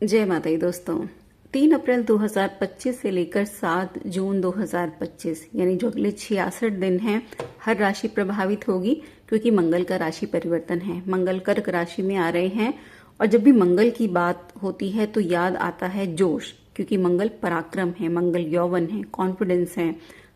जय माता दी दोस्तों। 3 अप्रैल 2025 से लेकर 7 जून 2025 यानी जो अगले 66 दिन हैं, हर राशि प्रभावित होगी क्योंकि मंगल का राशि परिवर्तन है। मंगल कर्क राशि में आ रहे हैं और जब भी मंगल की बात होती है तो याद आता है जोश, क्योंकि मंगल पराक्रम है, मंगल यौवन है, कॉन्फिडेंस है।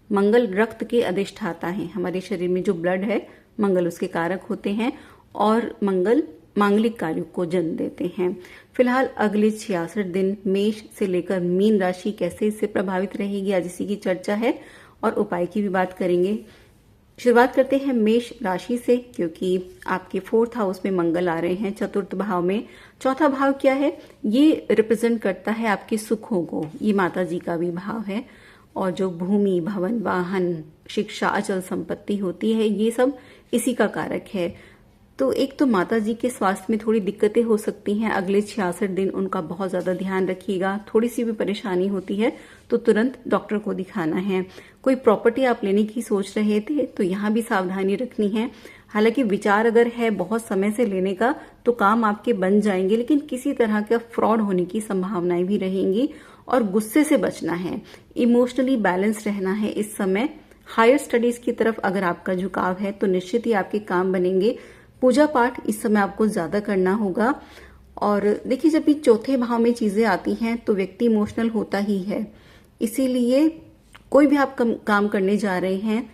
मंगल रक्त के अधिष्ठाता है। हमारे शरीर में जो ब्लड है मंगल उसके कारक होते हैं और मंगल मांगलिक कार्यों को जन्म देते हैं। फिलहाल अगले 66 दिन मेष से लेकर मीन राशि कैसे इससे प्रभावित रहेगी, आज इसी की चर्चा है और उपाय की भी बात करेंगे। शुरुआत करते हैं मेष राशि से, क्योंकि आपके 4th हाउस में मंगल आ रहे हैं, चतुर्थ भाव में। चौथा भाव क्या है? ये रिप्रेजेंट करता है आपके सुखों को। ये माता जी का भी भाव है और जो भूमि, भवन, वाहन, शिक्षा, अचल संपत्ति होती है, ये सब इसी का कारक है। तो एक तो माता जी के स्वास्थ्य में थोड़ी दिक्कतें हो सकती हैं। अगले 66 दिन उनका बहुत ज्यादा ध्यान रखिएगा। थोड़ी सी भी परेशानी होती है तो तुरंत डॉक्टर को दिखाना है। कोई प्रॉपर्टी आप लेने की सोच रहे थे तो यहाँ भी सावधानी रखनी है। हालांकि विचार अगर है बहुत समय से लेने का तो काम आपके बन जाएंगे, लेकिन किसी तरह का फ्रॉड होने की संभावनाएं भी रहेंगी और गुस्से से बचना है। इमोशनली बैलेंस रहना है इस समय। हायर स्टडीज की तरफ अगर आपका झुकाव है तो निश्चित ही आपके काम बनेंगे। पूजा पाठ इस समय आपको ज्यादा करना होगा। और देखिए, जब भी चौथे भाव में चीजें आती हैं तो व्यक्ति इमोशनल होता ही है। इसीलिए कोई भी आप काम करने जा रहे हैं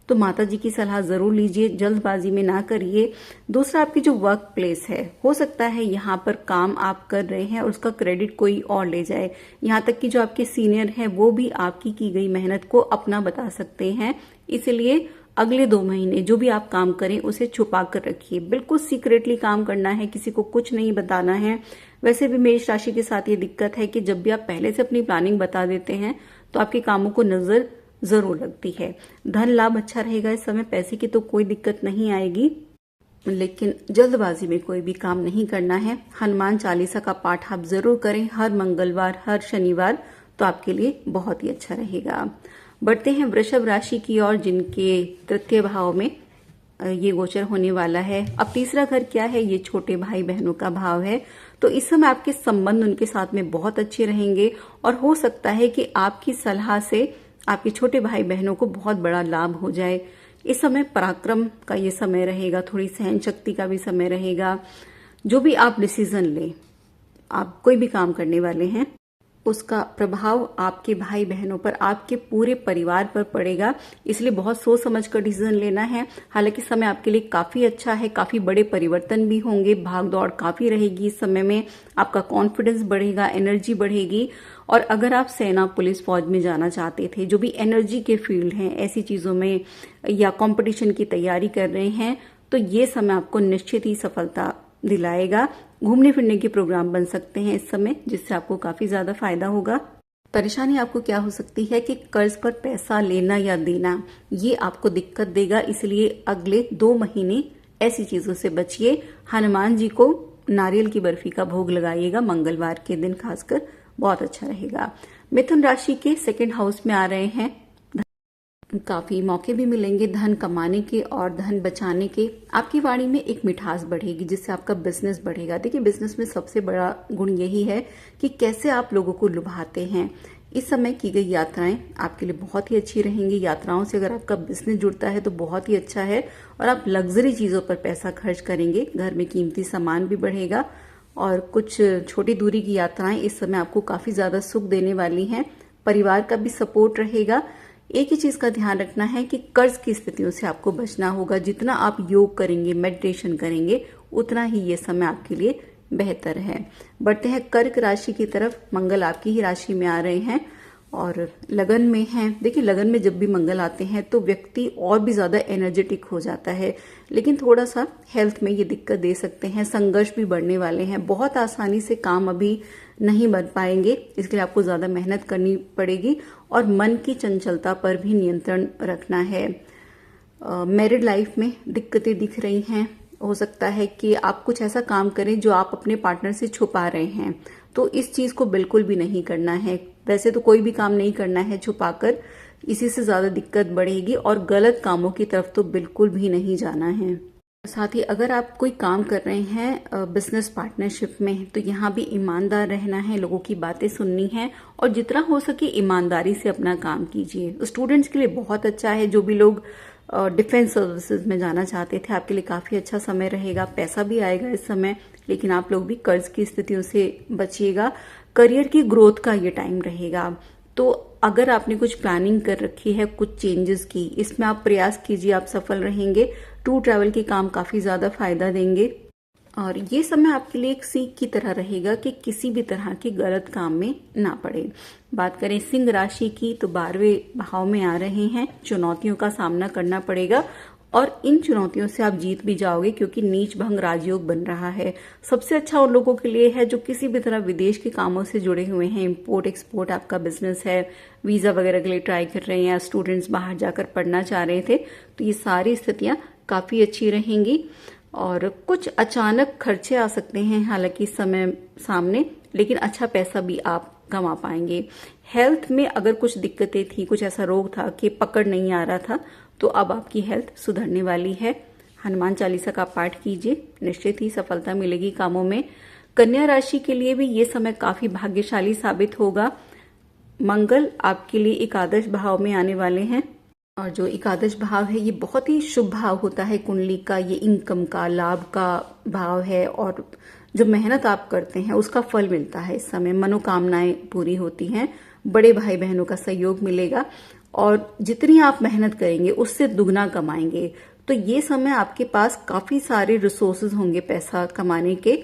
तो माता जी की सलाह जरूर लीजिए, जल्दबाजी में ना करिए। दूसरा, आपकी जो वर्क प्लेस है, हो सकता है यहाँ पर काम आप कर रहे हैं और उसका क्रेडिट कोई और ले जाए। यहाँ तक कि जो आपके सीनियर हैं वो भी आपकी की गई मेहनत को अपना बता सकते हैं। इसलिए अगले 2 महीने जो भी आप काम करें उसे छुपा कर रखिए। बिल्कुल सीक्रेटली काम करना है, किसी को कुछ नहीं बताना है। वैसे भी मेष राशि के साथ ये दिक्कत है कि जब भी आप पहले से अपनी प्लानिंग बता देते हैं तो आपके कामों को नजर जरूर लगती है। धन लाभ अच्छा रहेगा इस समय, पैसे की तो कोई दिक्कत नहीं आएगी, लेकिन जल्दबाजी में कोई भी काम नहीं करना है। हनुमान चालीसा का पाठ आप जरूर करें हर मंगलवार, हर शनिवार, तो आपके लिए बहुत ही अच्छा रहेगा। बढ़ते हैं वृषभ राशि की ओर, जिनके तृतीय भाव में ये गोचर होने वाला है। अब तीसरा घर क्या है? ये छोटे भाई बहनों का भाव है। तो इस समय आपके संबंध उनके साथ में बहुत अच्छे रहेंगे और हो सकता है कि आपकी सलाह से आपके छोटे भाई बहनों को बहुत बड़ा लाभ हो जाए। इस समय पराक्रम का ये समय रहेगा, थोड़ी सहन शक्ति का भी समय रहेगा। जो भी आप डिसीजन लें, आप कोई भी काम करने वाले हैं, उसका प्रभाव आपके भाई बहनों पर, आपके पूरे परिवार पर पड़ेगा। इसलिए बहुत सोच समझ कर डिसीजन लेना है। हालांकि समय आपके लिए काफी अच्छा है, काफी बड़े परिवर्तन भी होंगे, भाग दौड़ काफी रहेगी इस समय में। आपका कॉन्फिडेंस बढ़ेगा, एनर्जी बढ़ेगी। और अगर आप सेना, पुलिस, फौज में जाना चाहते थे, जो भी एनर्जी के फील्ड हैं, ऐसी चीजों में, या कंपटीशन की तैयारी कर रहे हैं, तो ये समय आपको निश्चित ही सफलता दिलाएगा। घूमने फिरने के प्रोग्राम बन सकते हैं इस समय, जिससे आपको काफी ज्यादा फायदा होगा। परेशानी आपको क्या हो सकती है कि कर्ज पर पैसा लेना या देना, ये आपको दिक्कत देगा। इसलिए अगले 2 महीने ऐसी चीजों से बचिए। हनुमान जी को नारियल की बर्फी का भोग लगाइएगा मंगलवार के दिन, खासकर बहुत अच्छा रहेगा। मिथुन राशि के 2nd हाउस में आ रहे हैं। काफी मौके भी मिलेंगे धन कमाने के और धन बचाने के। आपकी वाणी में एक मिठास बढ़ेगी जिससे आपका बिजनेस बढ़ेगा। देखिए, बिजनेस में सबसे बड़ा गुण यही है कि कैसे आप लोगों को लुभाते हैं। इस समय की गई यात्राएं आपके लिए बहुत ही अच्छी रहेंगी। यात्राओं से अगर आपका बिजनेस जुड़ता है तो बहुत ही अच्छा है और आप लग्जरी चीजों पर पैसा खर्च करेंगे। घर में कीमती सामान भी बढ़ेगा और कुछ छोटी दूरी की यात्राएं इस समय आपको काफी ज्यादा सुख देने वाली हैं। परिवार का भी सपोर्ट रहेगा। एक ही चीज का ध्यान रखना है कि कर्ज की स्थितियों से आपको बचना होगा। जितना आप योग करेंगे, मेडिटेशन करेंगे, उतना ही ये समय आपके लिए बेहतर है। बढ़ते हैं कर्क राशि की तरफ। मंगल आपकी ही राशि में आ रहे हैं और लगन में हैं। देखिए, लगन में जब भी मंगल आते हैं तो व्यक्ति और भी ज्यादा एनर्जेटिक हो जाता है, लेकिन थोड़ा सा हेल्थ में ये दिक्कत दे सकते हैं। संघर्ष भी बढ़ने वाले हैं। बहुत आसानी से काम अभी नहीं बन पाएंगे, इसके लिए आपको ज्यादा मेहनत करनी पड़ेगी और मन की चंचलता पर भी नियंत्रण रखना है। मैरिड लाइफ में दिक्कतें दिख रही हैं। हो सकता है कि आप कुछ ऐसा काम करें जो आप अपने पार्टनर से छुपा रहे हैं, तो इस चीज को बिल्कुल भी नहीं करना है। वैसे तो कोई भी काम नहीं करना है छुपाकर, इसी से ज्यादा दिक्कत बढ़ेगी और गलत कामों की तरफ तो बिल्कुल भी नहीं जाना है। साथ ही अगर आप कोई काम कर रहे हैं बिजनेस पार्टनरशिप में, तो यहाँ भी ईमानदार रहना है, लोगों की बातें सुननी है और जितना हो सके ईमानदारी से अपना काम कीजिए। स्टूडेंट्स के लिए बहुत अच्छा है, जो भी लोग डिफेंस सर्विसेज में जाना चाहते थे, आपके लिए काफी अच्छा समय रहेगा। पैसा भी आएगा इस समय, लेकिन आप लोग भी कर्ज की स्थितियों से बचिएगा। करियर की ग्रोथ का ये टाइम रहेगा। तो अगर आपने कुछ प्लानिंग कर रखी है कुछ चेंजेस की, इसमें आप प्रयास कीजिए, आप सफल रहेंगे। टूर ट्रैवल के काम काफी ज्यादा फायदा देंगे और ये समय आपके लिए एक सीख की तरह रहेगा कि किसी भी तरह के गलत काम में ना पड़े। बात करें सिंह राशि की, तो 12वें भाव में आ रहे हैं, चुनौतियों का सामना करना पड़ेगा और इन चुनौतियों से आप जीत भी जाओगे क्योंकि नीच भंग राजयोग बन रहा है। सबसे अच्छा उन लोगों के लिए है जो किसी भी तरह विदेश के कामों से जुड़े हुए हैं, इंपोर्ट एक्सपोर्ट आपका बिजनेस है, वीजा वगैरह के लिए ट्राई कर रहे हैं या स्टूडेंट्स बाहर जाकर पढ़ना चाह रहे थे, तो ये सारी स्थितियां काफी अच्छी रहेंगी। और कुछ अचानक खर्चे आ सकते हैं हालांकि इस समय सामने, लेकिन अच्छा पैसा भी आप कमा पाएंगे। हेल्थ में अगर कुछ दिक्कतें थी, कुछ ऐसा रोग था कि पकड़ नहीं आ रहा था, तो अब आपकी हेल्थ सुधरने वाली है। हनुमान चालीसा का पाठ कीजिए, निश्चित ही सफलता मिलेगी कामों में। कन्या राशि के लिए भी ये समय काफी भाग्यशाली साबित होगा। मंगल आपके लिए एकादश भाव में आने वाले हैं और जो एकादश भाव है ये बहुत ही शुभ भाव होता है कुंडली का। ये इनकम का, लाभ का भाव है और जो मेहनत आप करते हैं उसका फल मिलता है। इस समय मनोकामनाएं पूरी होती हैं, बड़े भाई बहनों का सहयोग मिलेगा और जितनी आप मेहनत करेंगे उससे दुगना कमाएंगे। तो ये समय आपके पास काफी सारे रिसोर्सेज होंगे पैसा कमाने के।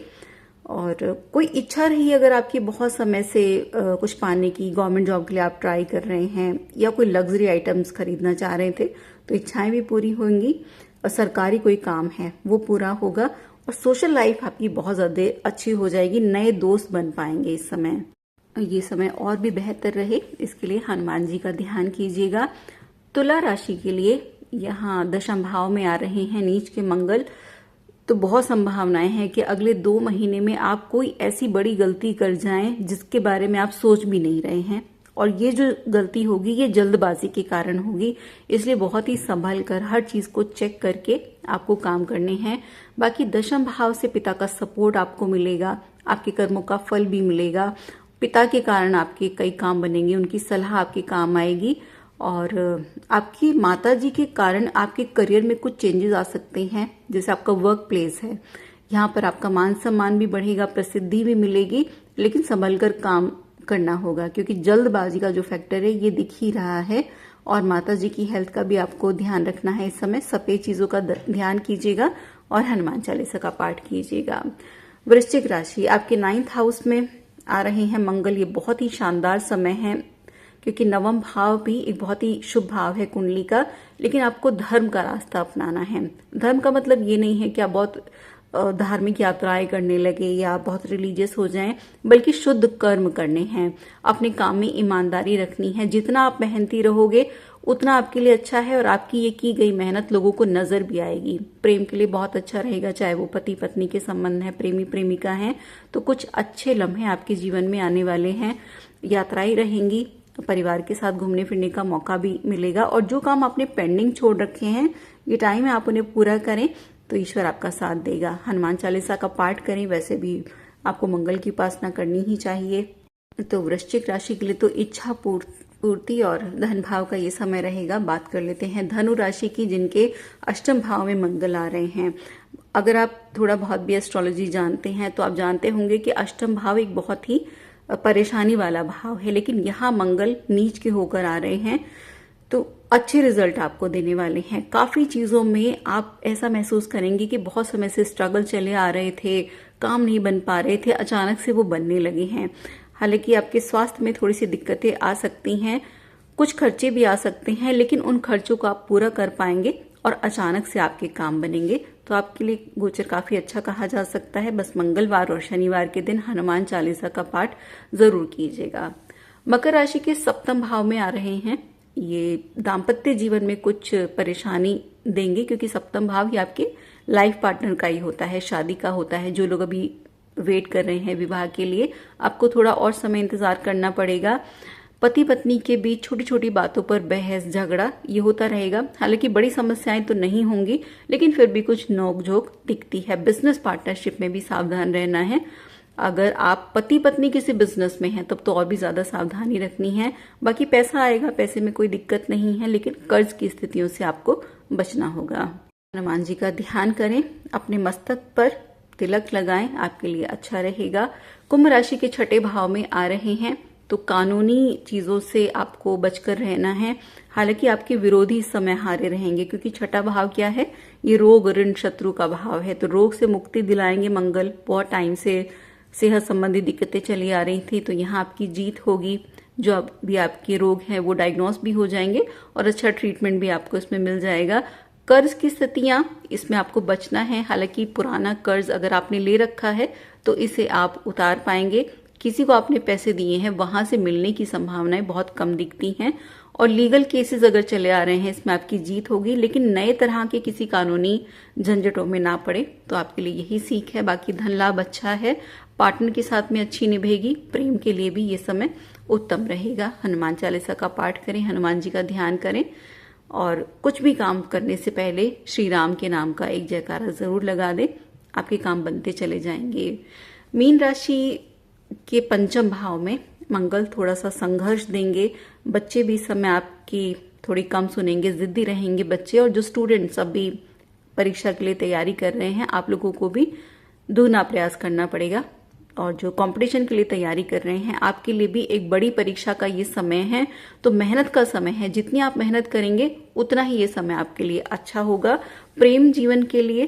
और कोई इच्छा रही अगर आपकी बहुत समय से कुछ पाने की, गवर्नमेंट जॉब के लिए आप ट्राई कर रहे हैं या कोई लग्जरी आइटम्स खरीदना चाह रहे थे, तो इच्छाएं भी पूरी होंगी। और सरकारी कोई काम है वो पूरा होगा और सोशल लाइफ आपकी बहुत ज्यादा अच्छी हो जाएगी, नए दोस्त बन पाएंगे इस समय। ये समय और भी बेहतर रहे इसके लिए हनुमान जी का ध्यान कीजिएगा। तुला राशि के लिए यहाँ दशम भाव में आ रहे हैं नीच के मंगल, तो बहुत संभावनाएं हैं कि अगले 2 महीने में आप कोई ऐसी बड़ी गलती कर जाएं जिसके बारे में आप सोच भी नहीं रहे हैं। और ये जो गलती होगी ये जल्दबाजी के कारण होगी, इसलिए बहुत ही संभल कर हर चीज को चेक करके आपको काम करने हैं। बाकी दशम भाव से पिता का सपोर्ट आपको मिलेगा, आपके कर्मों का फल भी मिलेगा। पिता के कारण आपके कई काम बनेंगे, उनकी सलाह आपके काम आएगी और आपकी माता जी के कारण आपके करियर में कुछ चेंजेस आ सकते हैं। जैसे आपका वर्क प्लेस है, यहाँ पर आपका मान सम्मान भी बढ़ेगा, प्रसिद्धि भी मिलेगी, लेकिन संभल कर काम करना होगा क्योंकि जल्दबाजी का जो फैक्टर है ये दिख ही रहा है। और माता जी की हेल्थ का भी आपको ध्यान रखना है। इस समय सफेद चीजों का ध्यान कीजिएगा और हनुमान चालीसा का पाठ कीजिएगा। वृश्चिक राशि आपके 9th हाउस में आ रहे हैं मंगल, ये बहुत ही शानदार समय है क्योंकि नवम भाव भी एक बहुत ही शुभ भाव है कुंडली का। लेकिन आपको धर्म का रास्ता अपनाना है। धर्म का मतलब ये नहीं है कि आप बहुत धार्मिक यात्राएं करने लगे या बहुत रिलीजियस हो जाएं, बल्कि शुद्ध कर्म करने हैं। अपने काम में ईमानदारी रखनी है। जितना आप मेहनती रहोगे उतना आपके लिए अच्छा है और आपकी ये की गई मेहनत लोगों को नजर भी आएगी। प्रेम के लिए बहुत अच्छा रहेगा, चाहे वो पति पत्नी के संबंध है, प्रेमी प्रेमिका है, तो कुछ अच्छे लम्हे आपके जीवन में आने वाले हैं। यात्राएं रहेंगी, परिवार के साथ घूमने फिरने का मौका भी मिलेगा और जो काम आपने पेंडिंग छोड़ रखे हैं ये टाइम है आप उन्हें पूरा करें तो ईश्वर आपका साथ देगा। हनुमान चालीसा का पाठ करें, वैसे भी आपको मंगल की उपासना करनी ही चाहिए। तो वृश्चिक राशि के लिए तो इच्छा पूर्ति और धन भाव का ये समय रहेगा। बात कर लेते हैं धनु राशि की, जिनके अष्टम भाव में मंगल आ रहे हैं। अगर आप थोड़ा बहुत भी एस्ट्रोलॉजी जानते हैं तो आप जानते होंगे कि अष्टम भाव एक बहुत ही परेशानी वाला भाव है, लेकिन यहाँ मंगल नीच के होकर आ रहे हैं तो अच्छे रिजल्ट आपको देने वाले हैं। काफी चीजों में आप ऐसा महसूस करेंगे कि बहुत समय से स्ट्रगल चले आ रहे थे, काम नहीं बन पा रहे थे, अचानक से वो बनने लगे हैं। हालांकि आपके स्वास्थ्य में थोड़ी सी दिक्कतें आ सकती हैं, कुछ खर्चे भी आ सकते हैं, लेकिन उन खर्चों को आप पूरा कर पाएंगे और अचानक से आपके काम बनेंगे। तो आपके लिए गोचर काफी अच्छा कहा जा सकता है। बस मंगलवार और शनिवार के दिन हनुमान चालीसा का पाठ जरूर कीजिएगा। मकर राशि के सप्तम भाव में आ रहे हैं, ये दाम्पत्य जीवन में कुछ परेशानी देंगे क्योंकि सप्तम भाव ही आपके लाइफ पार्टनर का ही होता है, शादी का होता है। जो लोग अभी वेट कर रहे हैं विवाह के लिए, आपको थोड़ा और समय इंतजार करना पड़ेगा। पति पत्नी के बीच छोटी छोटी बातों पर बहस झगड़ा ये होता रहेगा। हालांकि बड़ी समस्याएं तो नहीं होंगी, लेकिन फिर भी कुछ नोकझोंक दिखती है। बिजनेस पार्टनरशिप में भी सावधान रहना है। अगर आप पति पत्नी किसी बिजनेस में हैं तब तो और भी ज्यादा सावधानी रखनी है। बाकी पैसा आएगा, पैसे में कोई दिक्कत नहीं है, लेकिन कर्ज की स्थितियों से आपको बचना होगा। हनुमान जी का ध्यान करें, अपने मस्तक पर तिलक लगाएं, आपके लिए अच्छा रहेगा। कुंभ राशि के छठे भाव में आ रहे हैं तो कानूनी चीजों से आपको बचकर रहना है। हालांकि आपके विरोधी इस समय हारे रहेंगे, क्योंकि छठा भाव क्या है, ये रोग ऋण शत्रु का भाव है। तो रोग से मुक्ति दिलाएंगे मंगल। बहुत टाइम से सेहत संबंधी दिक्कतें चली आ रही थी, तो यहाँ आपकी जीत होगी। जो भी आपके रोग हैं वो डायग्नोस भी हो जाएंगे और अच्छा ट्रीटमेंट भी आपको इसमें मिल जाएगा। कर्ज की स्थितियां, इसमें आपको बचना है। हालांकि पुराना कर्ज अगर आपने ले रखा है तो इसे आप उतार पाएंगे। किसी को आपने पैसे दिए हैं वहां से मिलने की संभावनाएं बहुत कम दिखती हैं। और लीगल केसेस अगर चले आ रहे हैं, इसमें आपकी जीत होगी। लेकिन नए तरह के किसी कानूनी झंझटों में ना पड़े, तो आपके लिए यही सीख है। बाकी धन लाभ अच्छा है, पार्टनर के साथ में अच्छी निभेगी। प्रेम के लिए भी ये समय उत्तम रहेगा। हनुमान चालीसा का पाठ करें, हनुमान जी का ध्यान करें और कुछ भी काम करने से पहले श्री राम के नाम का एक जयकारा जरूर लगा दें। आपके काम बनते चले जाएंगे। मीन राशि के पंचम भाव में मंगल थोड़ा सा संघर्ष देंगे। बच्चे भी इस समय आपकी थोड़ी कम सुनेंगे, जिद्दी रहेंगे बच्चे। और जो स्टूडेंट्स अभी परीक्षा के लिए तैयारी कर रहे हैं, आप लोगों को भी दोगुना प्रयास करना पड़ेगा। और जो कंपटीशन के लिए तैयारी कर रहे हैं, आपके लिए भी एक बड़ी परीक्षा का ये समय है, तो मेहनत का समय है। जितनी आप मेहनत करेंगे उतना ही ये समय आपके लिए अच्छा होगा। प्रेम जीवन के लिए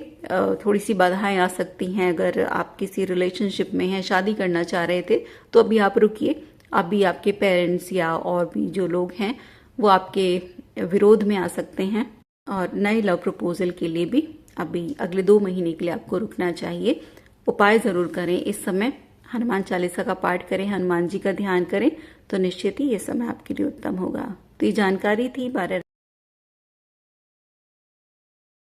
थोड़ी सी बाधाएं आ सकती हैं। अगर आप किसी रिलेशनशिप में हैं, शादी करना चाह रहे थे, तो अभी आप रुकिए। अभी आपके पेरेंट्स या और भी जो लोग हैं वो आपके विरोध में आ सकते हैं। और नए लव प्रपोजल के लिए भी अभी अगले 2 महीने के लिए आपको रुकना चाहिए। उपाय जरूर करें इस समय। हनुमान चालीसा का पाठ करें, हनुमान जी का ध्यान करें, तो निश्चित ही ये समय आपके लिए उत्तम होगा। तो ये जानकारी थी 12